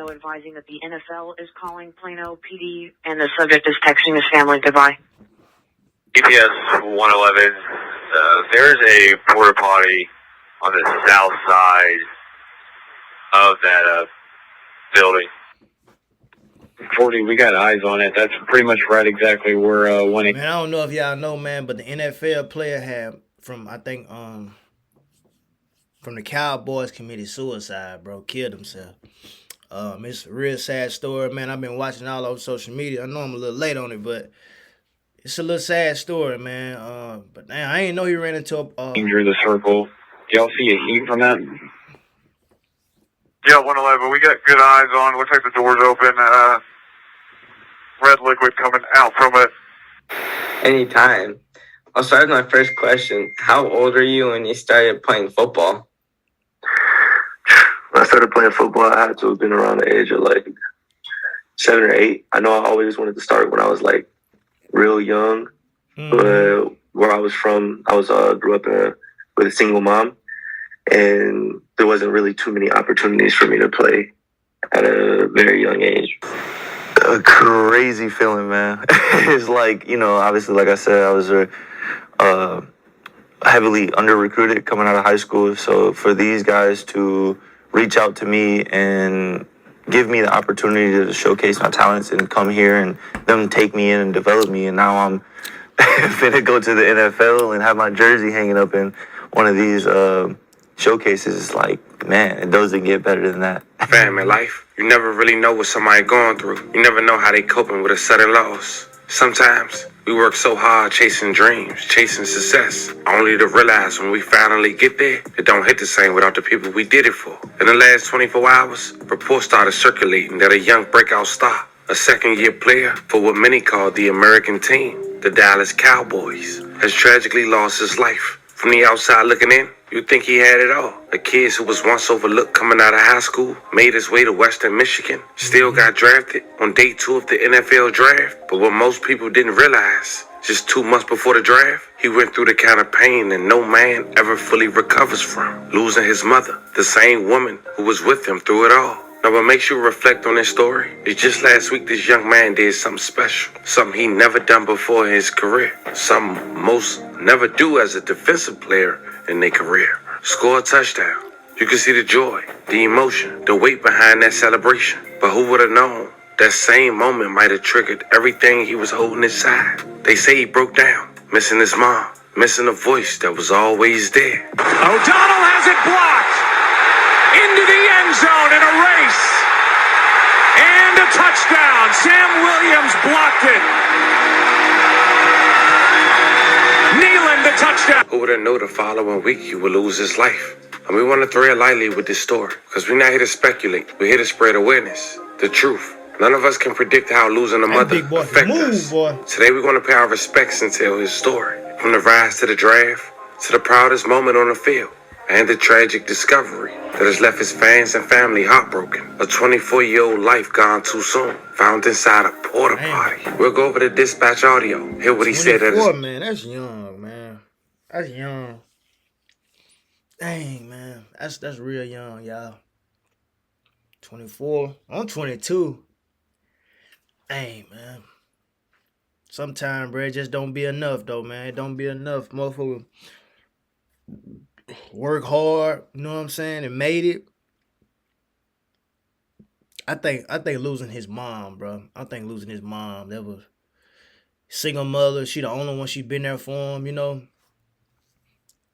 radio advising that the NFL is calling Plano PD, and the subject is texting his family. Goodbye. EPS 111. There's a porta potty on the south side of that building. 40, we got eyes on it. That's pretty much right exactly where when it... Man, I don't know if y'all know, man, but the NFL player had from the Cowboys committed suicide, bro. Killed himself. It's a real sad story, man. I've been watching all over social media. I know I'm a little late on it, but it's a little sad story, man. But man, I ain't know he ran into a Injured the circle. Y'all see a heat from that? Yeah, 111. We got good eyes on. Looks like the door's open. Red liquid coming out from it. Anytime. I'll start with my first question. How old are you when you started playing football? When I started playing football, I had to have been around the age of like 7 or 8. I know I always wanted to start when I was like real young. But where I was from, I was grew up with a single mom, and there wasn't really too many opportunities for me to play at a very young age. A crazy feeling, man. It's like, you know, obviously, like I said, I was heavily under-recruited coming out of high school. So for these guys to reach out to me and give me the opportunity to showcase my talents and come here and them take me in and develop me, and now I'm finna go to the NFL and have my jersey hanging up in one of these showcases. It's like, man, it doesn't get better than that. Fam, in life, you never really know what somebody going through. You never know how they coping with a sudden loss. Sometimes we work so hard chasing dreams, chasing success, only to realize when we finally get there, it don't hit the same without the people we did it for. In the last 24 hours, reports started circulating that a young breakout star, a second-year player for what many call the American team, the Dallas Cowboys, has tragically lost his life. From the outside looking in, you'd think he had it all. A kid who was once overlooked coming out of high school, made his way to Western Michigan, still got drafted on day 2 of the NFL draft. But what most people didn't realize, just 2 months before the draft, he went through the kind of pain that no man ever fully recovers from. Losing his mother, the same woman who was with him through it all. Now, what makes you reflect on this story is just last week this young man did something special, something he never done before in his career, something most never do as a defensive player in their career. Score a touchdown. You can see the joy, the emotion, the weight behind that celebration. But who would have known that same moment might have triggered everything he was holding inside? They say he broke down, missing his mom, missing a voice that was always there. O'Donnell has it blocked into the end zone in a race, and a touchdown. Sam Williams blocked it. Knleend, the touchdown. Who would have known the following week he would lose his life? And we want to thread lightly with this story, because we're not here to speculate. We're here to spread awareness, the truth. None of us can predict how losing a mother affects us. Today we're going to pay our respects and tell his story. From the rise to the draft, to the proudest moment on the field, and the tragic discovery that has left his fans and family heartbroken. A 24-year-old life gone too soon, found inside a porta potty. We'll go over the dispatch audio, hear what he said at his... Man, that's young, man. That's young. Dang, man. That's real young, y'all. 24. I'm 22. Dang, man. Sometimes, bro, it just don't be enough, though, man. It don't be enough. Motherfucker work hard, you know what I'm saying, and made it. I think losing his mom, bro. I think losing his mom. That was single mother. She the only one she been there for him, you know.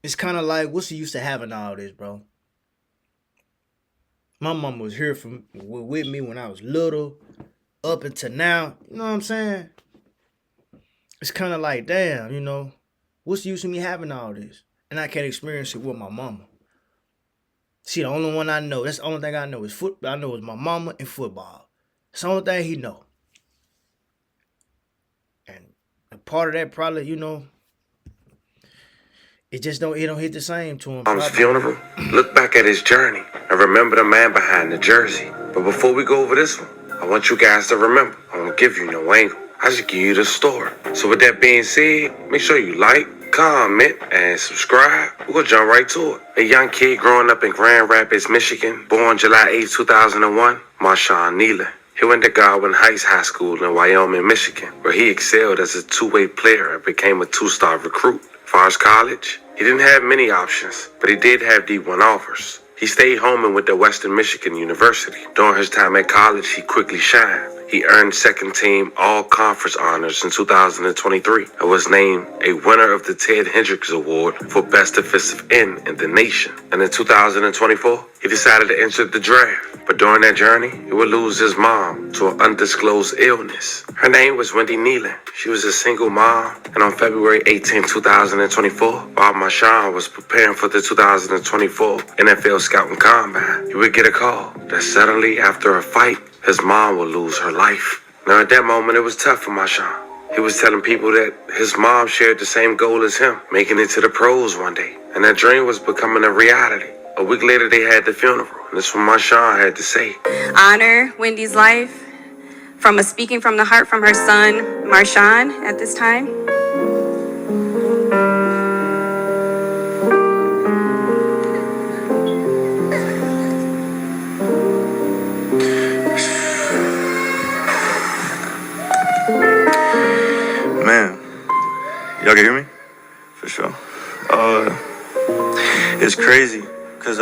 It's kind of like, what's the use of having all this, bro? My mom was here with me when I was little, up until now. You know what I'm saying? It's kind of like, damn, you know, what's the use of me having all this? And I can't experience it with my mama. See, the only one I know, that's the only thing I know is football. I know is my mama and football. That's the only thing he know. And a part of that probably, you know, it don't hit the same to him. On his funeral, look back at his journey and remember the man behind the jersey. But before we go over this one, I want you guys to remember, I won't give you no angle. I just give you the story. So with that being said, make sure you like, comment, and subscribe. We'll jump right to it. A young kid growing up in Grand Rapids, Michigan, born July 8, 2001, Marshawn Knleend. He went to Godwin Heights High School in Wyoming, Michigan, where he excelled as a two-way player and became a two-star recruit. As far as college, he didn't have many options, but he did have D1 offers. He stayed home and went to Western Michigan University. During his time at college, he quickly shined. He earned second-team all-conference honors in 2023 and was named a winner of the Ted Hendricks Award for Best Defensive End in the nation. And in 2024, he decided to enter the draft. But during that journey, he would lose his mom to an undisclosed illness. Her name was Knleend. She was a single mom, and on February 18, 2024, while Marshawn was preparing for the 2024 NFL Scouting Combine, he would get a call that suddenly, after a fight, his mom would lose her life. Now, at that moment, it was tough for Marshawn. He was telling people that his mom shared the same goal as him, making it to the pros one day. And that dream was becoming a reality. A week later, they had the funeral. And this is what Marshawn had to say. Honor Wendy's life from a speaking from the heart from her son, Marshawn, at this time. Man, y'all can hear me? For sure. It's crazy, because,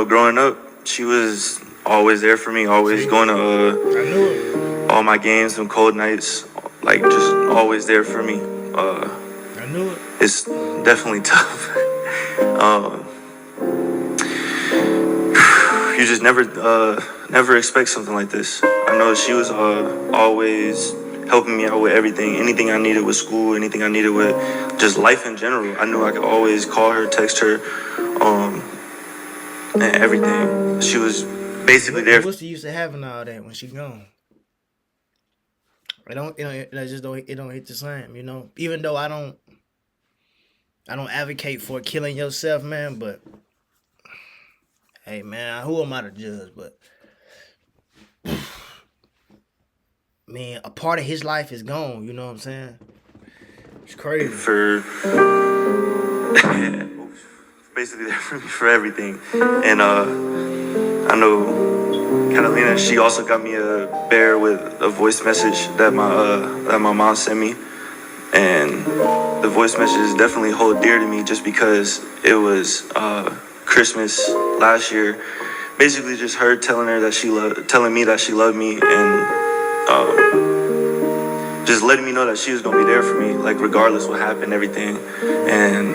growing up, she was always there for me, always going to all my games and cold nights, like, just always there for me. I knew it. It's definitely tough. You just never expect something like this. I know she was always helping me out with everything, anything I needed with school, anything I needed with just life in general. I knew I could always call her, text her, and everything. She was basically there. What's the use of having all that when she gone? It don't hit the same, you know. Even though I don't advocate for killing yourself, man, but hey, man, who am I to judge? But man, a part of his life is gone. You know what I'm saying? It's crazy. For basically there for me for everything. And I know Catalina, she also got me a bear with a voice message that my mom sent me. And the voice messages definitely hold dear to me just because it was Christmas last year. Basically just her telling me that she loved me, and just letting me know that she was gonna be there for me, like regardless what happened, everything. And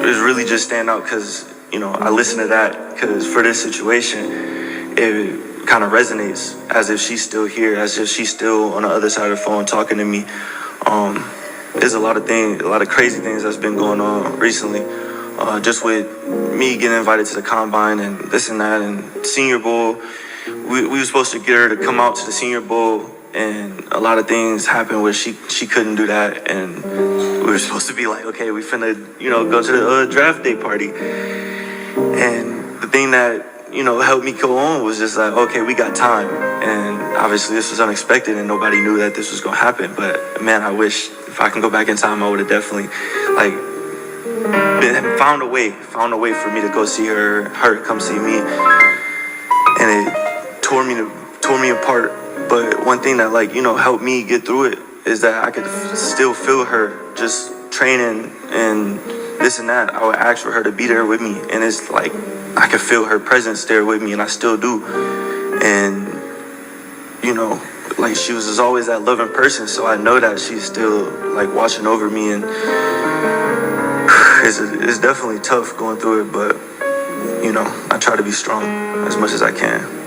it was really just stand out because I listened to that because for this situation, it kind of resonates as if she's still here, as if she's still on the other side of the phone talking to me. There's a lot of crazy things that's been going on recently. Just with me getting invited to the combine and this and that and Senior Bowl. We were supposed to get her to come out to the Senior Bowl, and a lot of things happened where she couldn't do that, and we were supposed to be like, okay, we finna go to the draft day party. And the thing that helped me go on was just like, okay, we got time. And obviously this was unexpected and nobody knew that this was gonna happen, but man, I wish if I can go back in time, I would have definitely found a way for me to go see her come see me. And it tore me apart. But one thing that helped me get through it is that I could still feel her just training and this and that. I would ask for her to be there with me, and it's like I could feel her presence there with me, and I still do. And she was always that loving person, so I know that she's still watching over me, and it's definitely tough going through it, but I try to be strong as much as I can.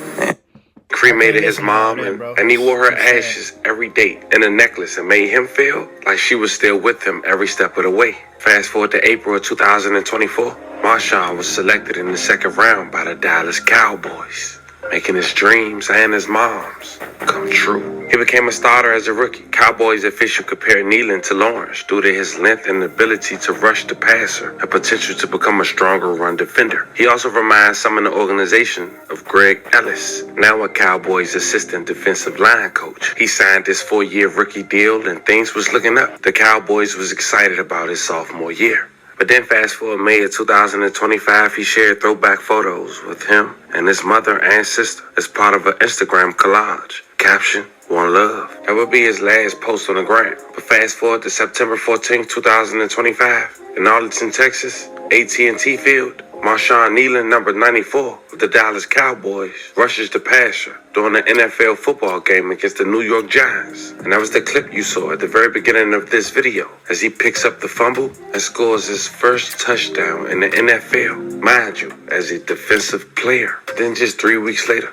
Cremated his mom, and he wore her ashes every day in a necklace and made him feel like she was still with him every step of the way. Fast forward to April of 2024, Marshawn was selected in the second round by the Dallas Cowboys. making his dreams and his mom's come true. He became a starter as a rookie. Cowboys official compared Knleend to Lawrence due to his length and ability to rush the passer and potential to become a stronger run defender. He also reminds some in the organization of Greg Ellis, now a Cowboys assistant defensive line coach. He signed his 4-year rookie deal and things was looking up. The Cowboys was excited about his sophomore year. But then fast forward May of 2025, he shared throwback photos with him and his mother and sister as part of an Instagram collage. Caption, "One Love." That would be his last post on the gram. But fast forward to September 14, 2025, in Arlington, Texas, AT&T Field, Marshawn Knleend, number 94 of the Dallas Cowboys, rushes the passer during an NFL football game against the New York Giants. And that was the clip you saw at the very beginning of this video as he picks up the fumble and scores his first touchdown in the NFL, mind you, as a defensive player. Then just 3 weeks later,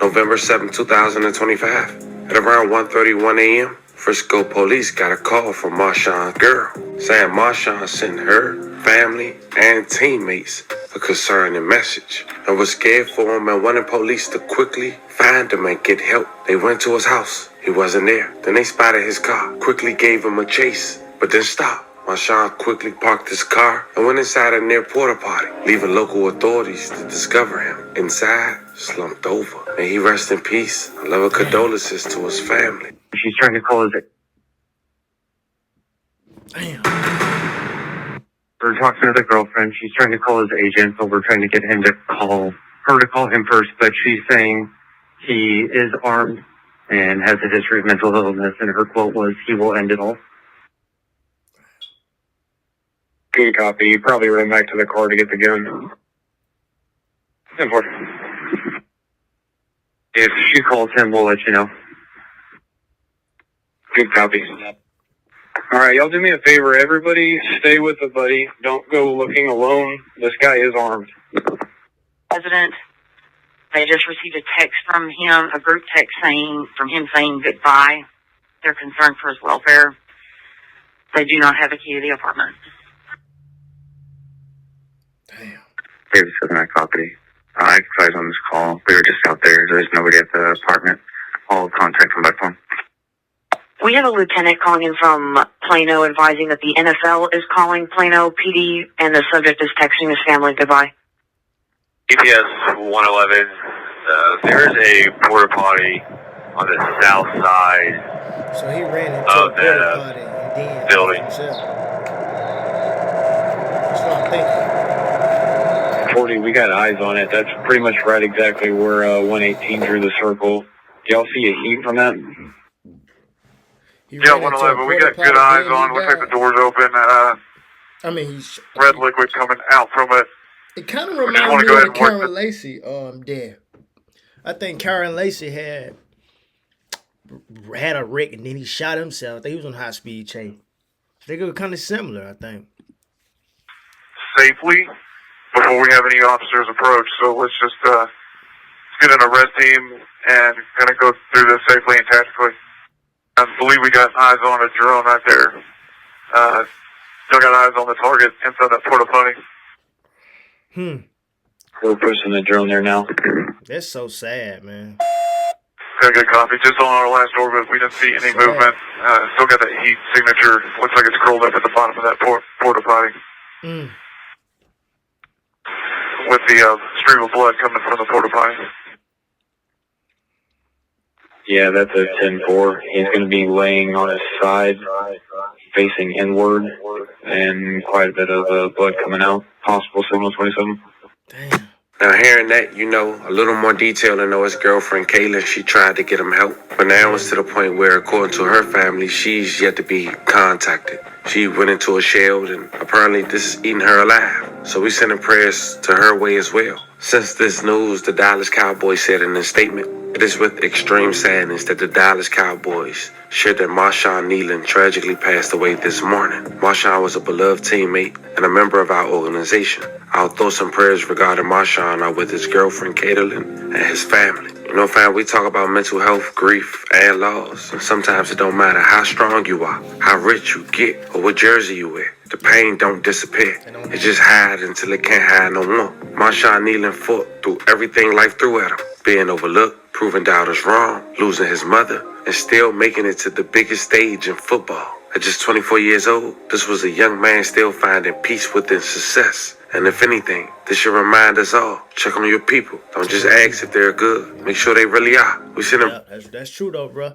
November 7, 2025, at around 1:31 a.m., Frisco police got a call from Marshawn's girl saying Marshawn sent her, family, and teammates a concerning message and was scared for him and wanted police to quickly find him and get help. They went to his house. He wasn't there. Then they spotted his car, quickly gave him a chase, but then stopped. Marshawn quickly parked his car and went inside a near porta potty, leaving local authorities to discover him. Inside, slumped over. May he rest in peace. I love and condolences to his family. She's trying to call his. Damn. We're talking to the girlfriend. She's trying to call his agent, but we're trying to get him to call her to call him first. But she's saying he is armed and has a history of mental illness, and her quote was, "He will end it all." Good copy. You probably ran back to the car to get the gun. 10-4. If she calls him, we'll let you know. Good copy. All right, y'all do me a favor. Everybody stay with the buddy. Don't go looking alone. This guy is armed. President, they just received a text from him, a group text from him saying goodbye. They're concerned for his welfare. They do not have a key to the apartment. Damn. David said my copy. I advised on this call. We were just out there. There's nobody at the apartment. All contact from by phone. We have a lieutenant calling in from Plano advising that the NFL is calling Plano PD and the subject is texting his family goodbye. GPS 111. There is a porta potty on the south side So he ran into of a that porta potty and then building. himself. That's what I'm thinking. 40, we got eyes on it. That's pretty much right exactly where 118 drew the circle. Y'all see a heat from that? He Yeah, ran into a 111. We porta got good potty, eyes then on. he Looks like the died. door's open. I mean, he's Red liquid coming out from it. It kind of just reminds wanna me go of ahead the and work Karen Lacey death. I think Karen Lacey had a wreck and then he shot himself. I think he was on high speed chase. They were kind of similar, I think. Safely before we have any officers approach. So let's just get an arrest team and kind of go through this safely and tactically. I believe we got eyes on a drone right there. Still got eyes on the target inside that porta potty. We're pushing the drone there now. That's so sad, man. Got good copy. Just on our last orbit, we didn't see any movement. Still got that heat signature. Looks like it's curled up at the bottom of that porta potty. With the stream of blood coming from the porta potty. Yeah, that's a 10-4. He's going to be laying on his side, facing inward, and quite a bit of blood coming out. Possible signal 27. Damn. Now, hearing that, you know, a little more detail to know his girlfriend, Kayla, she tried to get him help. But now it's to the point where, according to her family, she's yet to be contacted. She went into a shell, and apparently this is eating her alive. So we sending prayers to her way as well. Since this news, the Dallas Cowboys said in a statement, it is with extreme sadness that the Dallas Cowboys shared that Marshawn Knleend tragically passed away this morning. Marshawn was a beloved teammate and a member of our organization. Our thoughts and prayers regarding Marshawn are with his girlfriend, Knleend, and his family. You know, fam, we talk about mental health, grief, and loss. And sometimes it don't matter how strong you are, how rich you get, or what jersey you wear. The pain don't disappear. It just hides until it can't hide no more. Marshawn Knleend fought through everything life threw at him. Being overlooked, proving doubters wrong, losing his mother, and still making it to the biggest stage in football. At just 24 years old, this was a young man still finding peace within success. And if anything, this should remind us all, check on your people. Don't just ask if they're good. Make sure they really are. We seen them. Yeah, that's true though, bro.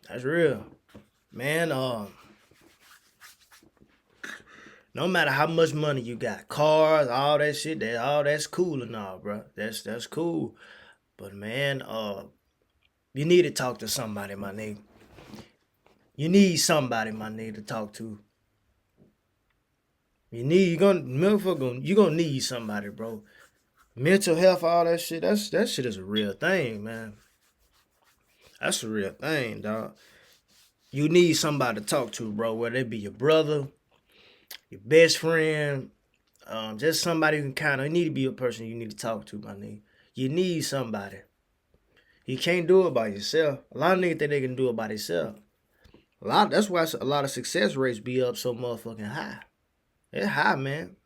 That's real. Man, no matter how much money you got, cars, all that shit, that's cool and all, bro. That's cool. But man, you need to talk to somebody, my nigga. You need somebody, my nigga, to talk to. You're gonna need somebody, bro. Mental health, all that shit, that shit is a real thing, man. That's a real thing, dog. You need somebody to talk to, bro, whether it be your brother, your best friend, just somebody who can it need to be a person you need to talk to, my nigga. You need somebody. You can't do it by yourself. A lot of niggas think they can do it by themselves. That's why a lot of success rates be up so motherfucking high. It's high, man.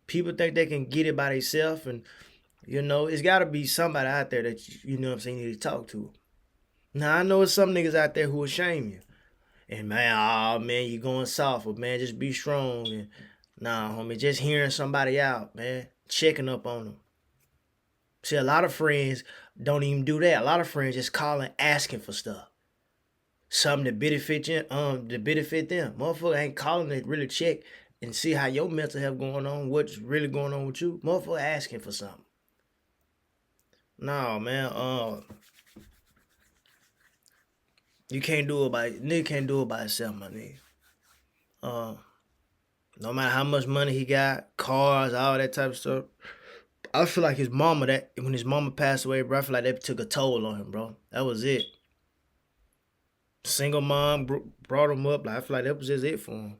People think they can get it by themselves, and it's got to be somebody out there that you know what I'm saying you need to talk to. Now I know there's some niggas out there who will shame you, and man, you going soft, but man, just be strong. And nah, homie, just hearing somebody out, man, checking up on them. See, a lot of friends don't even do that. A lot of friends just calling, asking for stuff. Something to benefit you, to benefit them. Motherfucker ain't calling to really check and see how your mental health going on, what's really going on with you. Motherfucker asking for something. No, man, you can't do it nigga can't do it by himself, my nigga. No matter how much money he got, cars, all that type of stuff. I feel like when his mama passed away, bro, I feel like that took a toll on him, bro. That was it. Single mom brought him up. Like, I feel like that was just it for him.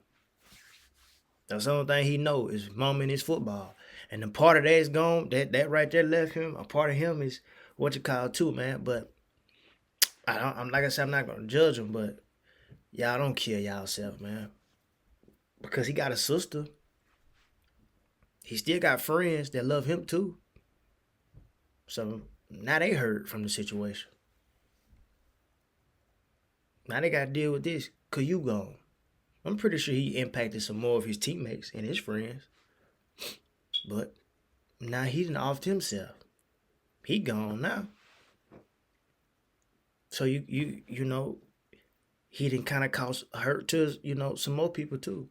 That's the only thing he know is his mama and his football. And the part of that is gone. That right there left him. A part of him is what you call too, man. But I'm like I said, I'm not gonna judge him, but y'all don't kill y'allself, man. Because he got a sister. He still got friends that love him too. So now they hurt from the situation. Now they got to deal with this because you gone. I'm pretty sure he impacted some more of his teammates and his friends. But now he done offed himself. He gone now. So you know, he done kind of cause hurt to, some more people too.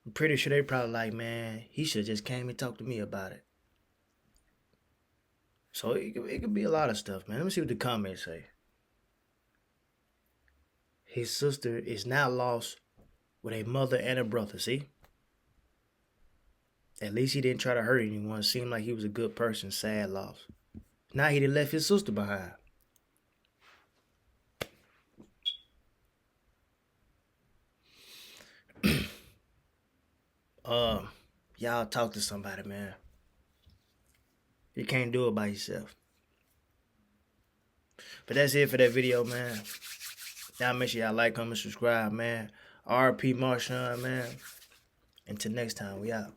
I'm pretty sure they probably like, man, he should have just came and talked to me about it. So it could be a lot of stuff, man. Let me see what the comments say. His sister is now lost with a mother and a brother, see? At least he didn't try to hurt anyone. Seemed like he was a good person. Sad loss. Now he done left his sister behind. Y'all talk to somebody, man. You can't do it by yourself. But that's it for that video, man. Y'all make sure y'all like, comment, subscribe, man. RP Marshawn, man. Until next time, we out.